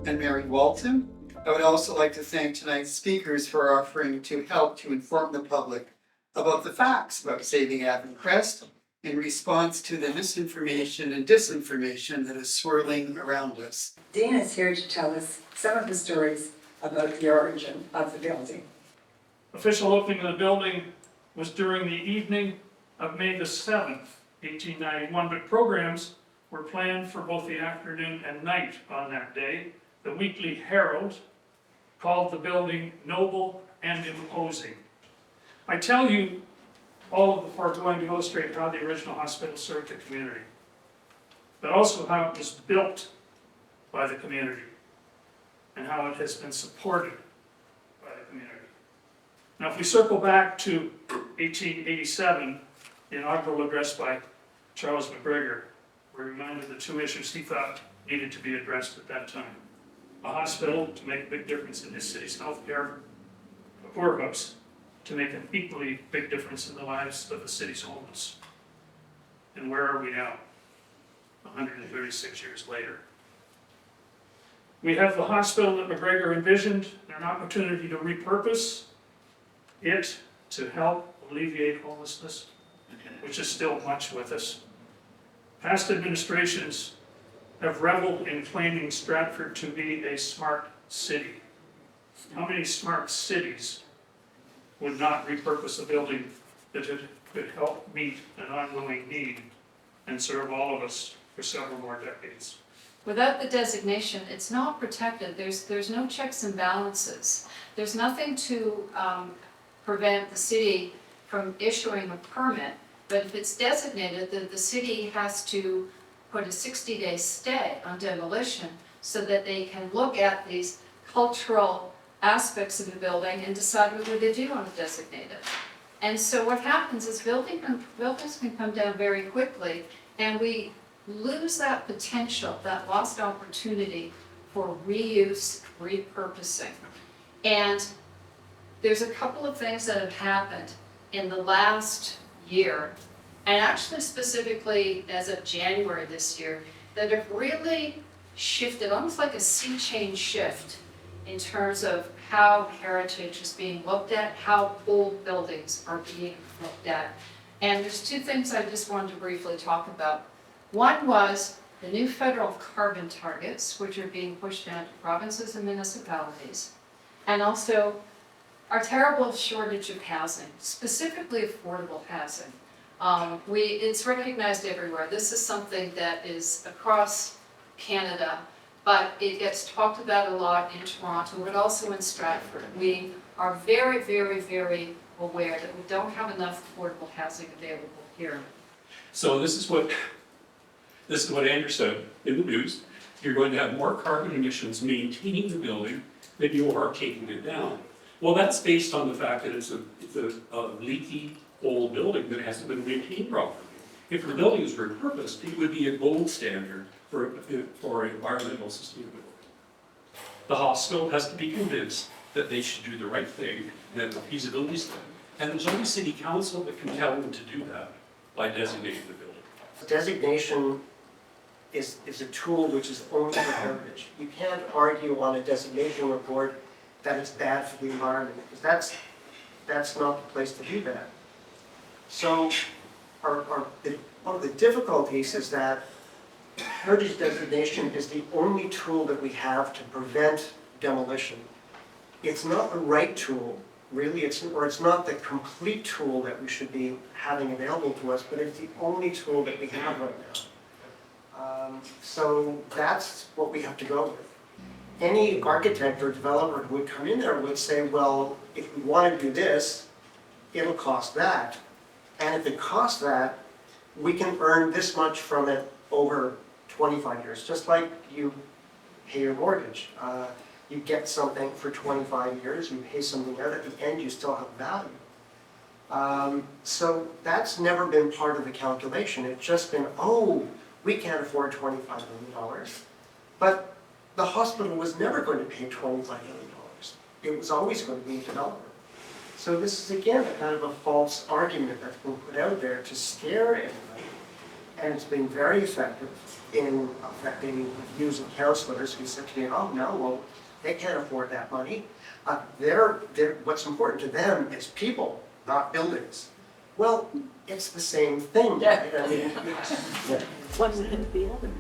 and Mary Walton. I would also like to thank tonight's speakers for offering to help to inform the public about the facts about saving Avon Crest in response to the misinformation and disinformation that is swirling around us. Dean is here to tell us some of the stories about the origin of the building. Official opening of the building was during the evening of May the 7th, 1891, but programs were planned for both the afternoon and night on that day. The Weekly Herald called the building noble and imposing. I tell you all of the foregoing to illustrate how the original hospital served the community, but also how it was built by the community and how it has been supported by the community. Now, if we circle back to 1887, the inaugural address by Charles McGregor, we're reminded of the two issues he thought needed to be addressed at that time. A hospital to make a big difference in this city's healthcare, a poorhouse to make an equally big difference in the lives of the city's homeless. And where are we now, 136 years later? We have the hospital that McGregor envisioned, an opportunity to repurpose it to help alleviate homelessness, which is still much with us. Past administrations have reveled in claiming Stratford to be a smart city. How many smart cities would not repurpose a building that could help meet an ongoing need and serve all of us for several more decades? Without the designation, it's not protected. There's no checks and balances. There's nothing to prevent the city from issuing a permit, but if it's designated, the city has to put a 60-day stay on demolition so that they can look at these cultural aspects of the building and decide whether they do want to designate it. And so what happens is buildings can come down very quickly, and we lose that potential, that lost opportunity for reuse, repurposing. And there's a couple of things that have happened in the last year, and actually specifically as of January this year, that have really shifted, almost like a sea change shift in terms of how heritage is being looked at, how old buildings are being looked at. And there's two things I just wanted to briefly talk about. One was the new federal carbon targets, which are being pushed down to provinces and municipalities, and also our terrible shortage of housing, specifically affordable housing. It's recognized everywhere. This is something that is across Canada, but it gets talked about a lot in Toronto, but also in Stratford. We are very, very, very aware that we don't have enough affordable housing available here. So this is what Andrew said in the news. You're going to have more carbon emissions maintaining the building than you are taking it down. Well, that's based on the fact that it's a leaky old building that hasn't been maintained properly. If the building is repurposed, it would be a gold standard for environmental sustainability. The hospital has to be convinced that they should do the right thing, then the feasibility study. And there's only city council that can tell them to do that by designating the building. Designation is a tool which is only for heritage. You can't argue on a designation report that it's bad for the environment, because that's not the place to do that. So one of the difficulties is that heritage designation is the only tool that we have to prevent demolition. It's not the right tool, really, it's not the complete tool that we should be having available to us, but it's the only tool that we have right now. So that's what we have to go with. Any architect or developer who would come in there would say, well, if we want to do this, it'll cost that. And if it costs that, we can earn this much from it over 25 years, just like you pay your mortgage. You get something for 25 years, you pay something out, at the end you still have value. So that's never been part of the calculation. It's just been, oh, we can't afford $25 million. But the hospital was never going to pay $25 million. It was always going to be a developer. So this is, again, kind of a false argument that's been put out there to scare everybody. And it's been very effective in affecting views of councillors who said to me, oh, no, well, they can't afford that money. What's important to them is people, not buildings. Well, it's the same thing, right? I mean, One and the other.